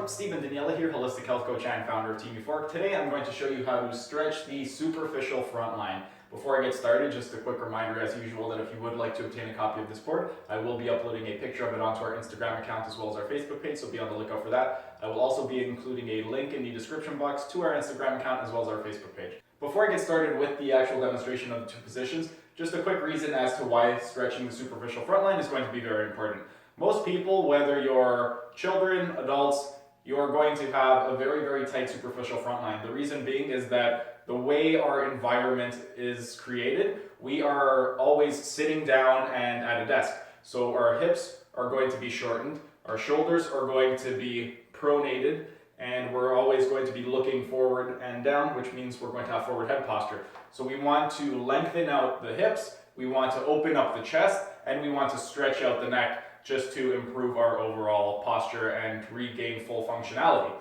up? Steve and Daniele here, holistic health coach and founder of Team Euphoric. Today I'm going to show you how to stretch the superficial front line. Before I get started, just a quick reminder as usual that if you would like to obtain a copy of this board, I will be uploading a picture of it onto our Instagram account as well as our Facebook page, so be on the lookout for that. I will also be including a link in the description box to our Instagram account as well as our Facebook page. Before I get started with the actual demonstration of the two positions, just a quick reason as to why stretching the superficial front line is going to be very important. Most people, whether you're children, adults, you're going to have a very, very tight superficial front line. The reason being is that the way our environment is created, we are always sitting down and at a desk. So our hips are going to be shortened, our shoulders are going to be pronated, and we're always going to be looking forward and down, which means we're going to have forward head posture. So we want to lengthen out the hips, we want to open up the chest, and we want to stretch out the neck just to improve our overall posture and regain full functionality.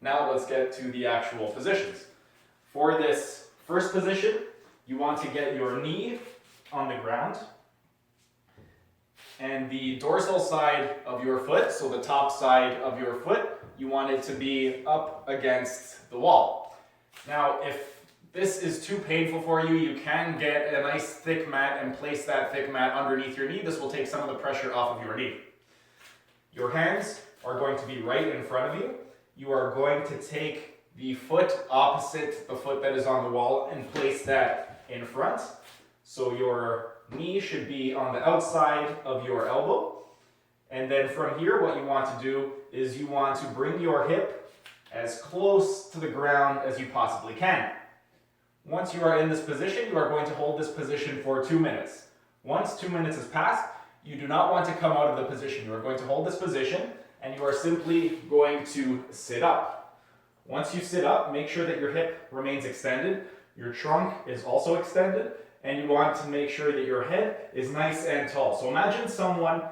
Now let's get to the actual positions. For this first position, you want to get your knee on the ground and the dorsal side of your foot, so the top side of your foot, you want it to be up against the wall. Now, if this is too painful for you, you can get a nice thick mat and place that thick mat underneath your knee. This will take some of the pressure off of your knee. Your hands are going to be right in front of you. You are going to take the foot opposite the foot that is on the wall and place that in front. So your knee should be on the outside of your elbow. And then from here, what you want to do is you want to bring your hip as close to the ground as you possibly can. Once you are in this position, you are going to hold this position for 2 minutes. Once 2 minutes has passed, you do not want to come out of the position. You are going to hold this position and you are simply going to sit up. Once you sit up, make sure that your hip remains extended, your trunk is also extended, and you want to make sure that your head is nice and tall. So imagine someone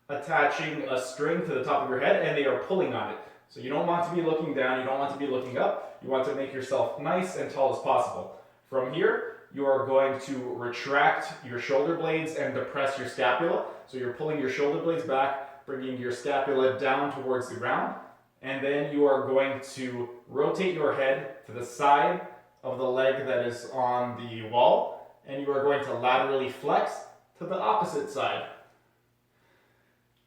attaching a string to the top of your head and they are pulling on it. So you don't want to be looking down, you don't want to be looking up, you want to make yourself nice and tall as possible. From here, you are going to retract your shoulder blades and depress your scapula. So you're pulling your shoulder blades back, bringing your scapula down towards the ground, and then you are going to rotate your head to the side of the leg that is on the wall, and you are going to laterally flex to the opposite side.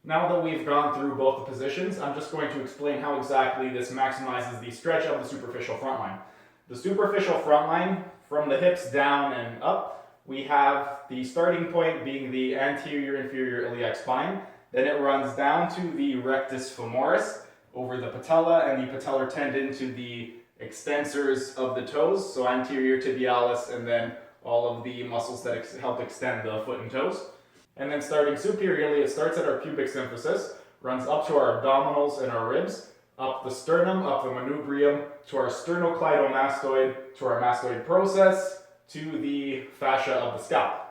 Now that we've gone through both the positions, I'm just going to explain how exactly this maximizes the stretch of the superficial front line. The superficial front line, from the hips down and up, we have the starting point being the anterior inferior iliac spine. Then it runs down to the rectus femoris, over the patella and the patellar tendon to the extensors of the toes, so anterior tibialis, and then all of the muscles that help extend the foot and toes. And then starting superiorly, it starts at our pubic symphysis, runs up to our abdominals and our ribs, up the sternum, up the manubrium, to our sternocleidomastoid, to our mastoid process, to the fascia of the scalp.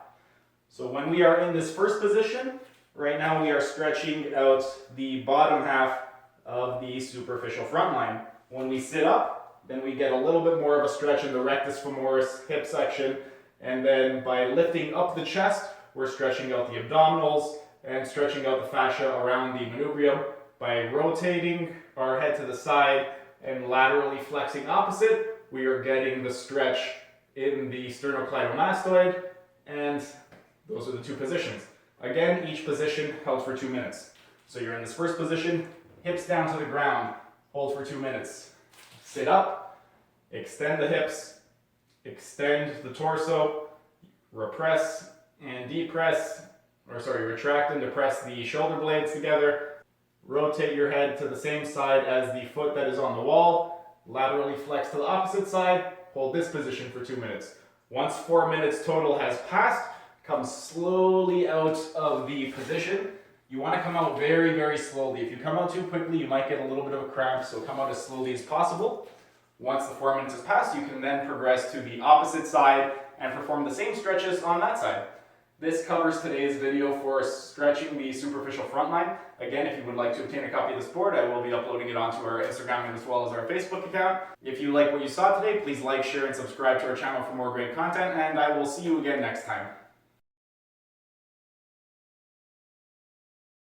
So when we are in this first position, right now we are stretching out the bottom half of the superficial front line. When we sit up, then we get a little bit more of a stretch in the rectus femoris hip section, and then by lifting up the chest, we're stretching out the abdominals and stretching out the fascia around the manubrium. By rotating our head to the side and laterally flexing opposite, we are getting the stretch in the sternocleidomastoid, and those are the two positions. Again, each position held for 2 minutes. So you're in this first position, hips down to the ground, hold for 2 minutes. Sit up, extend the hips, extend the torso, repress and depress, retract and depress the shoulder blades together. Rotate your head to the same side as the foot that is on the wall, laterally flex to the opposite side, hold this position for 2 minutes. Once 4 minutes total has passed, come slowly out of the position. You want to come out very, very slowly. If you come out too quickly, you might get a little bit of a cramp, so come out as slowly as possible. Once the 4 minutes has passed, you can then progress to the opposite side and perform the same stretches on that side. This covers today's video for stretching the superficial front line. Again, if you would like to obtain a copy of this board, I will be uploading it onto our Instagram as well as our Facebook account. If you like what you saw today, please like, share, and subscribe to our channel for more great content, and I will see you again next time.